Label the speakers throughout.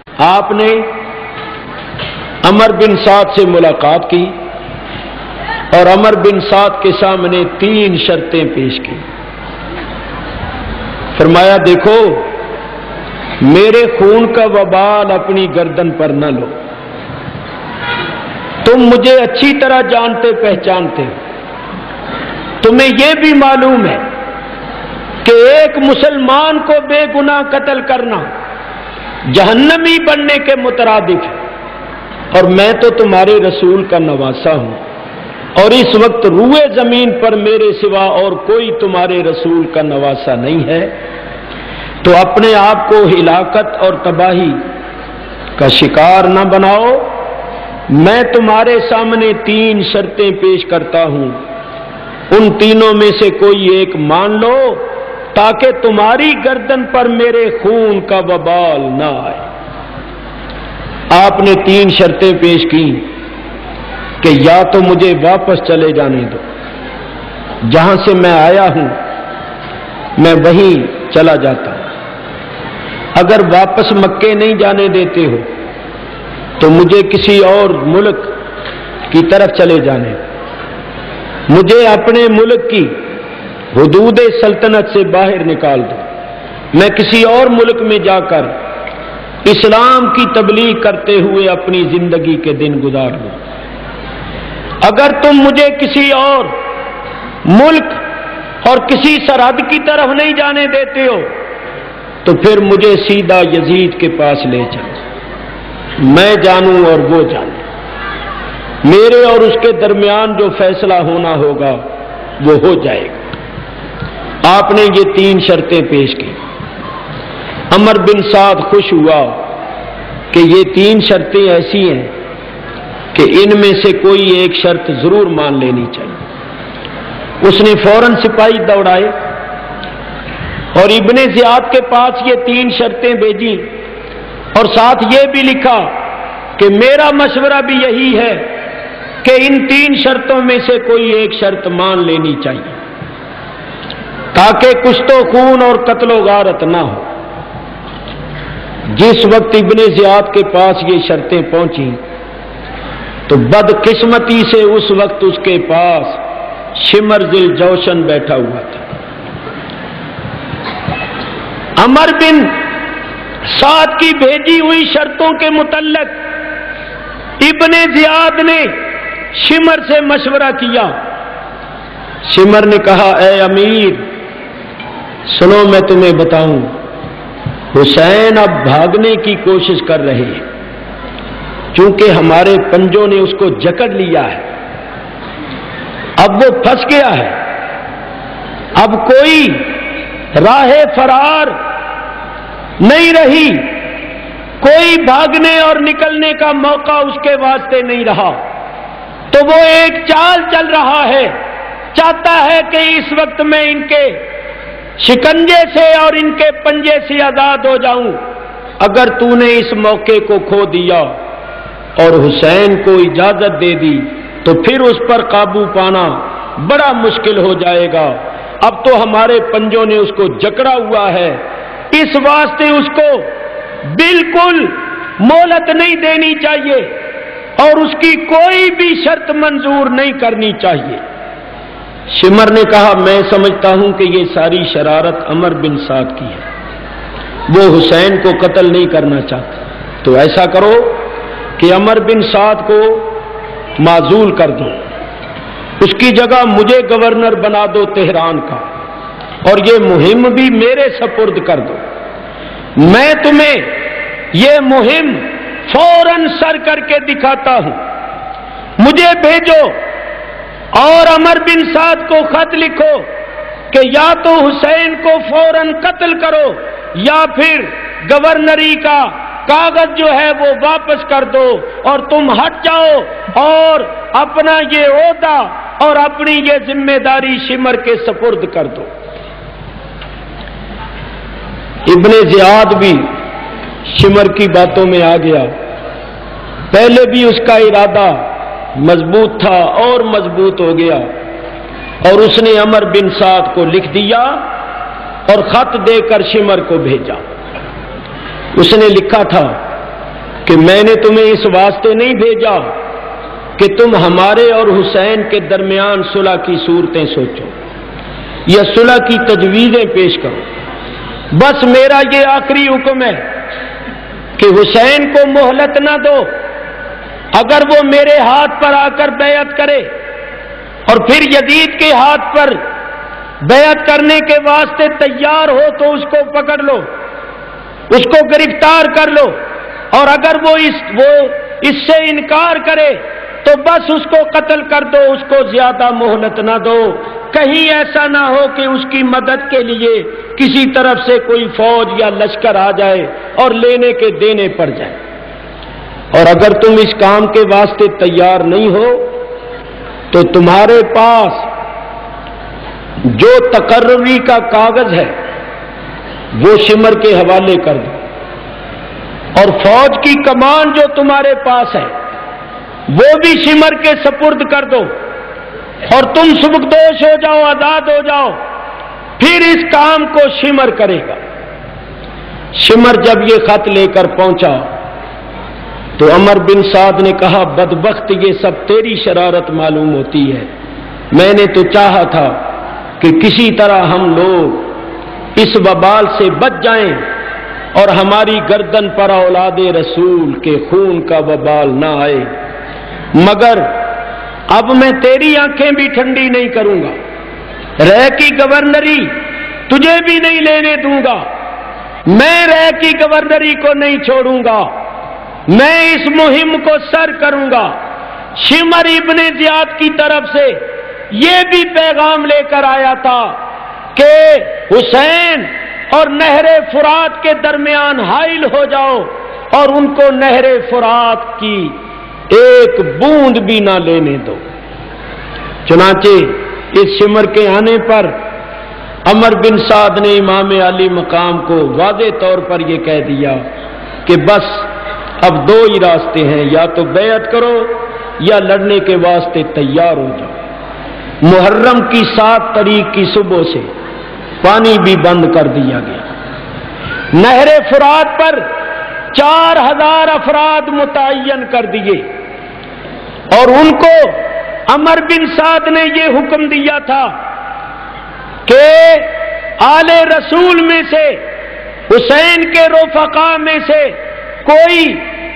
Speaker 1: آپ نے عمر بن سعد سے ملاقات کی اور عمر بن سعد کے سامنے 3 شرطیں پیش کی. فرمایا دیکھو میرے خون کا وبال اپنی گردن پر نہ لو. تم مجھے اچھی طرح جانتے پہچانتے ہو. تمہیں یہ بھی معلوم ہے کہ ایک مسلمان کو بے گناہ قتل کرنا جہنمی بننے کے مترادف ہے. اور میں تو تمہارے رسول کا نواسا ہوں اور اس وقت روئے زمین پر میرے سوا اور کوئی تمہارے رسول کا نواسا نہیں ہے. تو اپنے آپ کو ہلاکت اور تباہی کا شکار نہ بناؤ. میں تمہارے سامنے 3 شرطیں پیش کرتا ہوں. ان تینوں میں سے کوئی ایک مان لو تاکہ تمہاری گردن پر میرے خون کا وبال نہ آئے. آپ نے 3 شرطیں پیش کی کہ یا تو مجھے واپس چلے جانے دو، جہاں سے میں آیا ہوں میں وہیں چلا جاتا ہوں. اگر واپس مکے نہیں جانے دیتے ہو تو مجھے کسی اور ملک کی طرف چلے جانے دو. مجھے اپنے ملک کی حدود سلطنت سے باہر نکال دو. میں کسی اور ملک میں جا کر اسلام کی تبلیغ کرتے ہوئے اپنی زندگی کے دن گزار لوں. اگر تم مجھے کسی اور ملک اور کسی سرحد کی طرف نہیں جانے دیتے ہو تو پھر مجھے سیدھا یزید کے پاس لے چلو. میں جانوں اور وہ جانے. میرے اور اس کے درمیان جو فیصلہ ہونا ہوگا وہ ہو جائے گا. آپ نے یہ 3 شرطیں پیش کی. عمر بن سعد خوش ہوا کہ یہ 3 شرطیں ایسی ہیں کہ ان میں سے کوئی ایک شرط ضرور مان لینی چاہیے. اس نے فوراً سپاہی دوڑائے اور ابن زیاد کے پاس یہ 3 شرطیں بھیجی اور ساتھ یہ بھی لکھا کہ میرا مشورہ بھی یہی ہے کہ ان 3 شرطوں میں سے کوئی ایک شرط مان لینی چاہیے تاکہ کشت و خون اور قتل و غارت نہ ہو. جس وقت ابن زیاد کے پاس یہ شرطیں پہنچیں تو بدقسمتی سے اس وقت اس کے پاس شمر ذل جوشن بیٹھا ہوا تھا. عمر بن سعد کی بھیجی ہوئی شرطوں کے متعلق ابن زیاد نے شمر سے مشورہ کیا. شمر نے کہا اے امیر سنو میں تمہیں بتاؤں، حسین اب بھاگنے کی کوشش کر رہے ہیں کیونکہ ہمارے پنجوں نے اس کو جکڑ لیا ہے. اب وہ پھنس گیا ہے. اب کوئی راہ فرار نہیں رہی، کوئی بھاگنے اور نکلنے کا موقع اس کے واسطے نہیں رہا. تو وہ ایک چال چل رہا ہے، چاہتا ہے کہ اس وقت میں ان کے شکنجے سے اور ان کے پنجے سے آزاد ہو جاؤں. اگر تو نے اس موقع کو کھو دیا اور حسین کو اجازت دے دی تو پھر اس پر قابو پانا بڑا مشکل ہو جائے گا. اب تو ہمارے پنجوں نے اس کو جکڑا ہوا ہے، اس واسطے اس کو بالکل مہلت نہیں دینی چاہیے اور اس کی کوئی بھی شرط منظور نہیں کرنی چاہیے. شمر نے کہا میں سمجھتا ہوں کہ یہ ساری شرارت عمر بن سعد کی ہے، وہ حسین کو قتل نہیں کرنا چاہتا. تو ایسا کرو کہ عمر بن سعد کو معزول کر دو، اس کی جگہ مجھے گورنر بنا دو تہران کا اور یہ مہم بھی میرے سپرد کر دو. میں تمہیں یہ مہم فوراً سر کر کے دکھاتا ہوں. مجھے بھیجو اور عمر بن سعد کو خط لکھو کہ یا تو حسین کو فوراً قتل کرو یا پھر گورنری کا کاغذ جو ہے وہ واپس کر دو اور تم ہٹ جاؤ اور اپنا یہ عہدہ اور اپنی یہ ذمہ داری شمر کے سپرد کر دو. ابن زیاد بھی شمر کی باتوں میں آ گیا. پہلے بھی اس کا ارادہ مضبوط تھا اور مضبوط ہو گیا اور اس نے عمر بن سعد کو لکھ دیا اور خط دے کر شمر کو بھیجا. اس نے لکھا تھا کہ میں نے تمہیں اس واسطے نہیں بھیجا کہ تم ہمارے اور حسین کے درمیان صلح کی صورتیں سوچو یا صلح کی تجویزیں پیش کرو. بس میرا یہ آخری حکم ہے کہ حسین کو مہلت نہ دو. اگر وہ میرے ہاتھ پر آ کر بیعت کرے اور پھر یزید کے ہاتھ پر بیعت کرنے کے واسطے تیار ہو تو اس کو پکڑ لو، اس کو گرفتار کر لو، اور اگر وہ اس سے انکار کرے تو بس اس کو قتل کر دو، اس کو زیادہ مہلت نہ دو. کہیں ایسا نہ ہو کہ اس کی مدد کے لیے کسی طرف سے کوئی فوج یا لشکر آ جائے اور لینے کے دینے پڑ جائے. اور اگر تم اس کام کے واسطے تیار نہیں ہو تو تمہارے پاس جو تقرری کا کاغذ ہے وہ شمر کے حوالے کر دو، اور فوج کی کمان جو تمہارے پاس ہے وہ بھی شمر کے سپرد کر دو، اور تم سبکدوش ہو جاؤ، آزاد ہو جاؤ. پھر اس کام کو شمر کرے گا. شمر جب یہ خط لے کر پہنچا تو عمر بن سعد نے کہا بدبخت یہ سب تیری شرارت معلوم ہوتی ہے. میں نے تو چاہا تھا کہ کسی طرح ہم لوگ اس وبال سے بچ جائیں اور ہماری گردن پر اولاد رسول کے خون کا وبال نہ آئے، مگر اب میں تیری آنکھیں بھی ٹھنڈی نہیں کروں گا. رہ کی گورنری تجھے بھی نہیں لینے دوں گا. میں رہ کی گورنری کو نہیں چھوڑوں گا. میں اس مہم کو سر کروں گا. شمر ابن زیاد کی طرف سے یہ بھی پیغام لے کر آیا تھا کہ حسین اور نہر فرات کے درمیان حائل ہو جاؤ اور ان کو نہر فرات کی ایک بوند بھی نہ لینے دو. چنانچہ اس شمر کے آنے پر عمر بن سعد نے امام علی مقام کو واضح طور پر یہ کہہ دیا کہ بس اب دو ہی راستے ہیں، یا تو بیعت کرو یا لڑنے کے واسطے تیار ہو جاؤ. محرم کی 7 تاریخ کی صبح سے پانی بھی بند کر دیا گیا. نہر فرات پر 4000 افراد متعین کر دیے، اور ان کو عمر بن سعد نے یہ حکم دیا تھا کہ آل رسول میں سے، حسین کے رفقا میں سے کوئی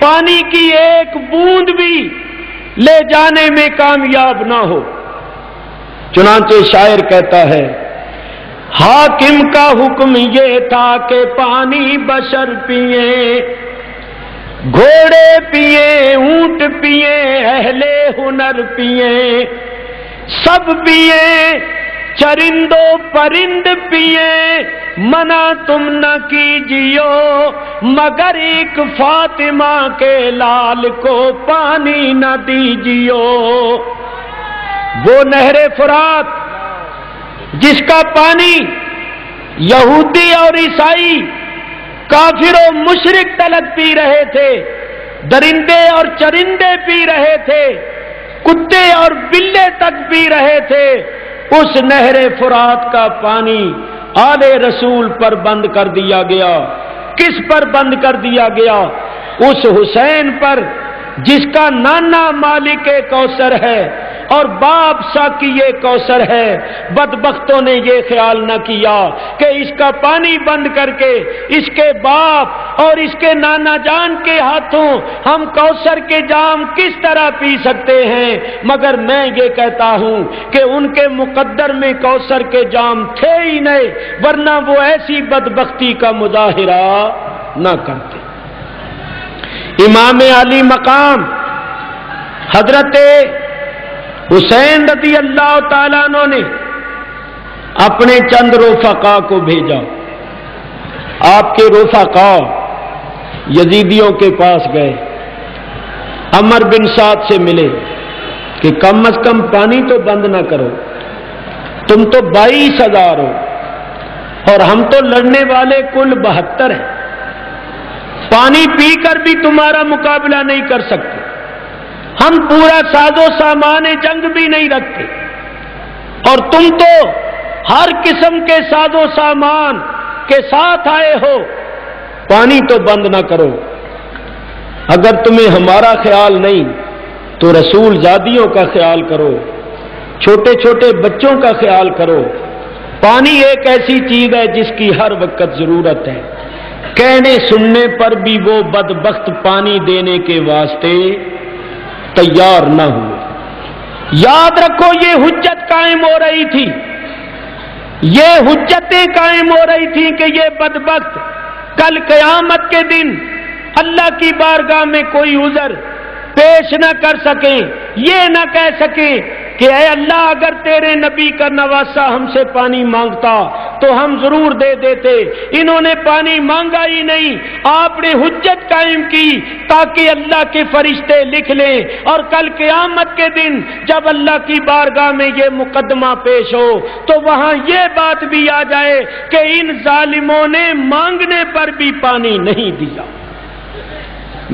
Speaker 1: پانی کی ایک بوند بھی لے جانے میں کامیاب نہ ہو. چنانچہ شاعر کہتا ہے حاکم کا حکم یہ تھا کہ پانی بشر پیئے، گھوڑے پیئے، اونٹ پیئے، اہل ہنر پیئے، سب پیئے، چرندو پرند پیئے، منع تم نہ کیجیو مگر ایک فاطمہ کے لال کو پانی نہ دیجیو. وہ نہر فرات جس کا پانی یہودی اور عیسائی، کافر و مشرک تلک پی رہے تھے، درندے اور چرندے پی رہے تھے، کتے اور بلے تک پی رہے تھے، اس نہر فرات کا پانی آل رسول پر بند کر دیا گیا. کس پر بند کر دیا گیا؟ اس حسین پر جس کا نانا مالک کوثر ہے اور باپ ساقی کوثر ہے. بدبختوں نے یہ خیال نہ کیا کہ اس کا پانی بند کر کے اس کے باپ اور اس کے نانا جان کے ہاتھوں ہم کوثر کے جام کس طرح پی سکتے ہیں. مگر میں یہ کہتا ہوں کہ ان کے مقدر میں کوثر کے جام تھے ہی نہیں، ورنہ وہ ایسی بدبختی کا مظاہرہ نہ کرتے. امام علی مقام حضرت حسین رضی اللہ تعالیٰ عنہ نے اپنے چند رفقا کو بھیجا. آپ کے رفقا یزیدیوں کے پاس گئے، عمر بن سعد سے ملے کہ کم از کم پانی تو بند نہ کرو، تم تو 22,000 ہو اور ہم تو لڑنے والے کل 72 ہیں، پانی پی کر بھی تمہارا مقابلہ نہیں کر سکتے، ہم پورا ساز و سامان جنگ بھی نہیں رکھتے، اور تم تو ہر قسم کے ساز و سامان کے ساتھ آئے ہو، پانی تو بند نہ کرو. اگر تمہیں ہمارا خیال نہیں تو رسول زادیوں کا خیال کرو، چھوٹے چھوٹے بچوں کا خیال کرو۔ پانی ایک ایسی چیز ہے جس کی ہر وقت ضرورت ہے، کہنے سننے پر بھی وہ بدبخت پانی دینے کے واسطے تیار نہ ہوئے۔ یاد رکھو یہ حجت قائم ہو رہی تھی، یہ حجتیں قائم ہو رہی تھیں کہ یہ بدبخت کل قیامت کے دن اللہ کی بارگاہ میں کوئی عذر پیش نہ کر سکیں، یہ نہ کہہ سکیں کہ اے اللہ اگر تیرے نبی کا نواسا ہم سے پانی مانگتا تو ہم ضرور دے دیتے، انہوں نے پانی مانگا ہی نہیں۔ آپ نے حجت قائم کی تاکہ اللہ کے فرشتے لکھ لیں، اور کل قیامت کے دن جب اللہ کی بارگاہ میں یہ مقدمہ پیش ہو تو وہاں یہ بات بھی آ جائے کہ ان ظالموں نے مانگنے پر بھی پانی نہیں دیا۔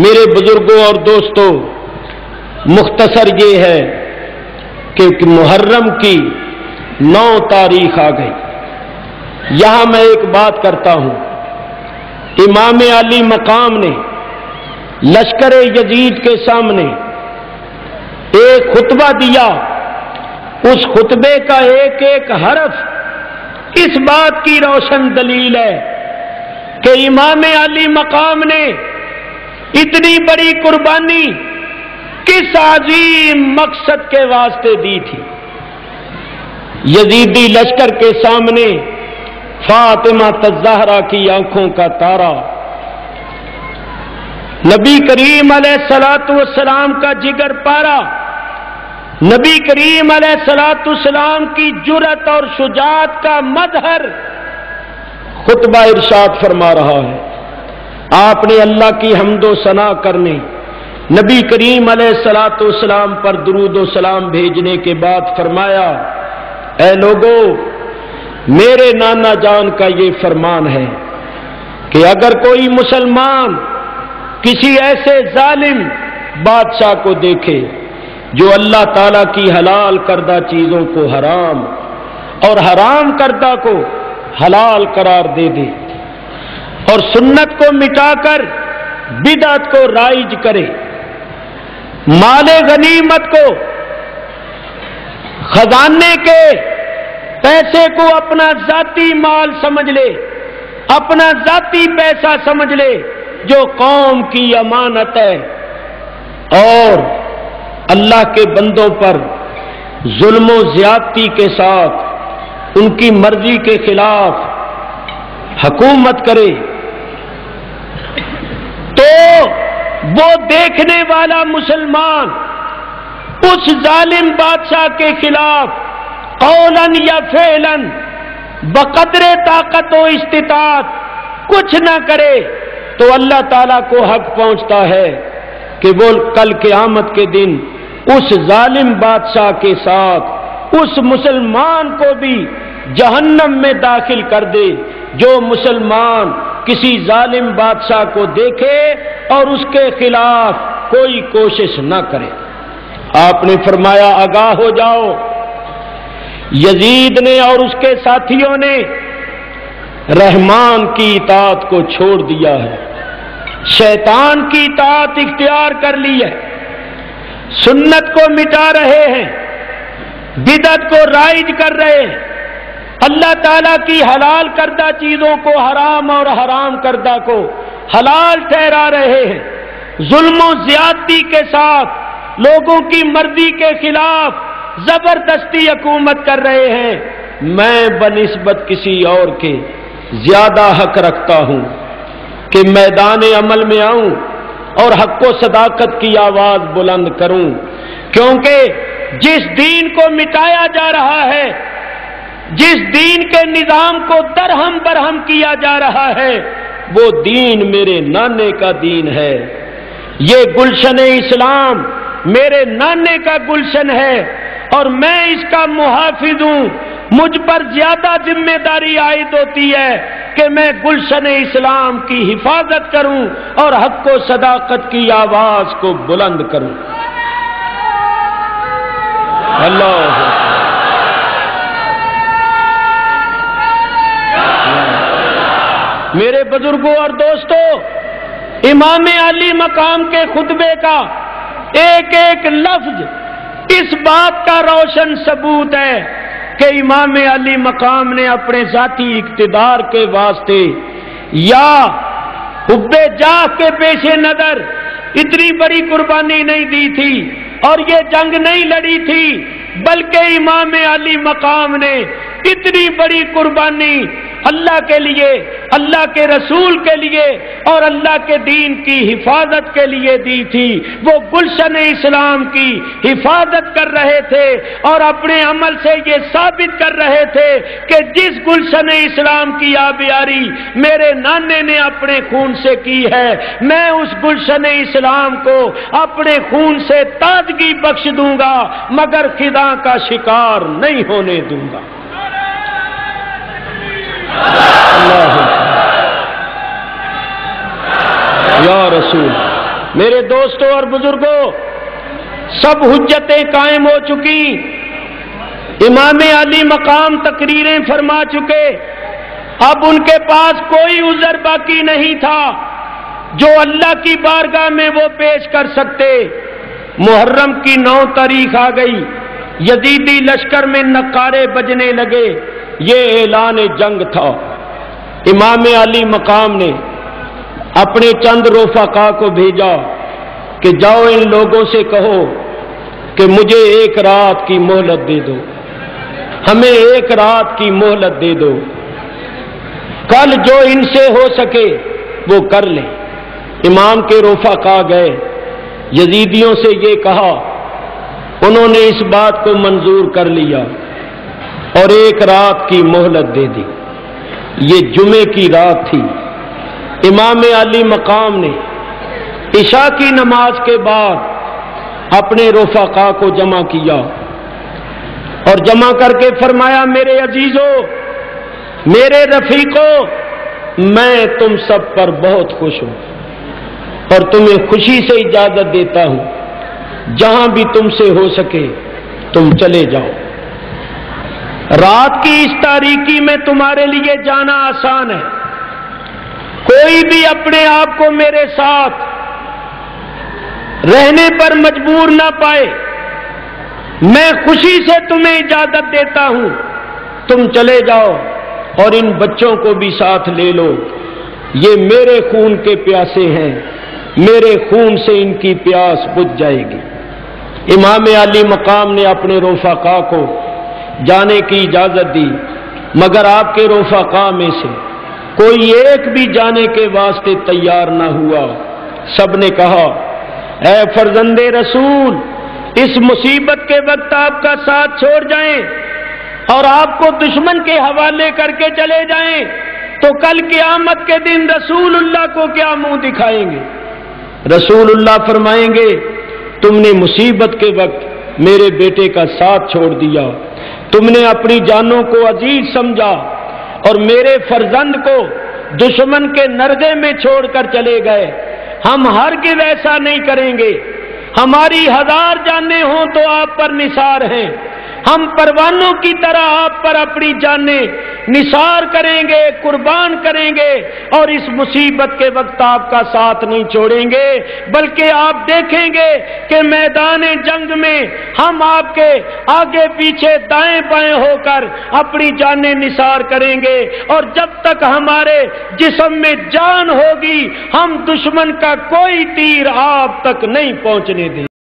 Speaker 1: میرے بزرگوں اور دوستوں، مختصر یہ ہے کہ محرم کی 9 تاریخ آ گئی۔ یہاں میں ایک بات کرتا ہوں، امام علی مقام نے لشکر یزید کے سامنے ایک خطبہ دیا، اس خطبے کا ایک ایک حرف اس بات کی روشن دلیل ہے کہ امام علی مقام نے اتنی بڑی قربانی کس عظیم مقصد کے واسطے دی تھی۔ یزیدی لشکر کے سامنے فاطمہ الزہرا کی آنکھوں کا تارا، نبی کریم علیہ الصلوۃ والسلام کا جگر پارا، نبی کریم علیہ الصلوۃ والسلام کی جرأت اور شجاعت کا مظہر خطبہ ارشاد فرما رہا ہے۔ آپ نے اللہ کی حمد و ثنا کرنے، نبی کریم علیہ الصلوۃ والسلام پر درود و سلام بھیجنے کے بعد فرمایا، اے لوگو، میرے نانا جان کا یہ فرمان ہے کہ اگر کوئی مسلمان کسی ایسے ظالم بادشاہ کو دیکھے جو اللہ تعالیٰ کی حلال کردہ چیزوں کو حرام اور حرام کردہ کو حلال قرار دے دے اور سنت کو مٹا کر بدعت کو رائج کرے، مال غنیمت کو، خزانے کے پیسے کو اپنا ذاتی مال سمجھ لے، اپنا ذاتی پیسہ سمجھ لے جو قوم کی امانت ہے، اور اللہ کے بندوں پر ظلم و زیادتی کے ساتھ ان کی مرضی کے خلاف حکومت کرے، تو وہ دیکھنے والا مسلمان اس ظالم بادشاہ کے خلاف قولاً یا فعلاً بقدر طاقت و استطاعت کچھ نہ کرے تو اللہ تعالیٰ کو حق پہنچتا ہے کہ وہ کل قیامت کے دن اس ظالم بادشاہ کے ساتھ اس مسلمان کو بھی جہنم میں داخل کر دے جو مسلمان کسی ظالم بادشاہ کو دیکھے اور اس کے خلاف کوئی کوشش نہ کرے۔ آپ نے فرمایا آگاہ ہو جاؤ، یزید نے اور اس کے ساتھیوں نے رحمان کی اطاعت کو چھوڑ دیا ہے، شیطان کی اطاعت اختیار کر لی ہے، سنت کو مٹا رہے ہیں، بدعت کو رائج کر رہے ہیں، اللہ تعالیٰ کی حلال کردہ چیزوں کو حرام اور حرام کردہ کو حلال ٹھہرا رہے ہیں، ظلم و زیادتی کے ساتھ لوگوں کی مرضی کے خلاف زبردستی حکومت کر رہے ہیں۔ میں بنسبت کسی اور کے زیادہ حق رکھتا ہوں کہ میدان عمل میں آؤں اور حق و صداقت کی آواز بلند کروں، کیونکہ جس دین کو مٹایا جا رہا ہے، جس دین کے نظام کو درہم برہم کیا جا رہا ہے، وہ دین میرے نانے کا دین ہے، یہ گلشن اسلام میرے نانے کا گلشن ہے اور میں اس کا محافظ ہوں۔ مجھ پر زیادہ ذمہ داری عائد ہوتی ہے کہ میں گلشن اسلام کی حفاظت کروں اور حق و صداقت کی آواز کو بلند کروں۔ اللہ میرے بزرگوں اور دوستوں، امام علی مقام کے خطبے کا ایک ایک لفظ اس بات کا روشن ثبوت ہے کہ امام علی مقام نے اپنے ذاتی اقتدار کے واسطے یا حب جاہ کے پیش نظر اتنی بڑی قربانی نہیں دی تھی اور یہ جنگ نہیں لڑی تھی، بلکہ امام علی مقام نے اتنی بڑی قربانی اللہ کے لیے، اللہ کے رسول کے لیے اور اللہ کے دین کی حفاظت کے لیے دی تھی۔ وہ گلشن اسلام کی حفاظت کر رہے تھے اور اپنے عمل سے یہ ثابت کر رہے تھے کہ جس گلشن اسلام کی آبیاری میرے نانے نے اپنے خون سے کی ہے، میں اس گلشن اسلام کو اپنے خون سے تازگی بخش دوں گا، مگر خدا کا شکار نہیں ہونے دوں گا۔ یا رسول، میرے دوستوں اور بزرگوں، سب حجتیں قائم ہو چکی، امام علی مقام تقریریں فرما چکے، اب ان کے پاس کوئی عذر باقی نہیں تھا جو اللہ کی بارگاہ میں وہ پیش کر سکتے۔ محرم کی 9 تاریخ آ گئی، یزیدی لشکر میں نقارے بجنے لگے، یہ اعلان جنگ تھا۔ امام علی مقام نے اپنے چند رفقا کو بھیجا کہ جاؤ ان لوگوں سے کہو کہ مجھے 1 رات کی مہلت دے دو، ہمیں 1 رات کی مہلت دے دو، کل جو ان سے ہو سکے وہ کر لیں۔ امام کے رفقا گئے، یزیدیوں سے یہ کہا، انہوں نے اس بات کو منظور کر لیا اور 1 رات کی مہلت دے دی۔ یہ جمعے کی رات تھی۔ امام علی مقام نے عشاء کی نماز کے بعد اپنے رفقا کو جمع کیا اور جمع کر کے فرمایا، میرے عزیزو، میرے رفیقو، میں تم سب پر بہت خوش ہوں اور تمہیں خوشی سے اجازت دیتا ہوں، جہاں بھی تم سے ہو سکے تم چلے جاؤ۔ رات کی اس تاریکی میں تمہارے لیے جانا آسان ہے، کوئی بھی اپنے آپ کو میرے ساتھ رہنے پر مجبور نہ پائے، میں خوشی سے تمہیں اجازت دیتا ہوں، تم چلے جاؤ اور ان بچوں کو بھی ساتھ لے لو، یہ میرے خون کے پیاسے ہیں، میرے خون سے ان کی پیاس بجھ جائے گی۔ امام علی مقام نے اپنے رفقا کو جانے کی اجازت دی، مگر آپ کے رفقا میں سے کوئی ایک بھی جانے کے واسطے تیار نہ ہوا۔ سب نے کہا، اے فرزند رسول، اس مصیبت کے وقت آپ کا ساتھ چھوڑ جائیں اور آپ کو دشمن کے حوالے کر کے چلے جائیں تو کل قیامت کے دن رسول اللہ کو کیا منہ دکھائیں گے؟ رسول اللہ فرمائیں گے، تم نے مصیبت کے وقت میرے بیٹے کا ساتھ چھوڑ دیا، تم نے اپنی جانوں کو عزیز سمجھا اور میرے فرزند کو دشمن کے نرغے میں چھوڑ کر چلے گئے۔ ہم ہرگز ایسا نہیں کریں گے، ہماری 1000 جانیں ہوں تو آپ پر نثار ہیں، ہم پروانوں کی طرح آپ پر اپنی جانیں نثار کریں گے، قربان کریں گے اور اس مصیبت کے وقت آپ کا ساتھ نہیں چھوڑیں گے، بلکہ آپ دیکھیں گے کہ میدان جنگ میں ہم آپ کے آگے پیچھے دائیں بائیں ہو کر اپنی جانیں نثار کریں گے، اور جب تک ہمارے جسم میں جان ہوگی ہم دشمن کا کوئی تیر آپ تک نہیں پہنچنے دیں گے۔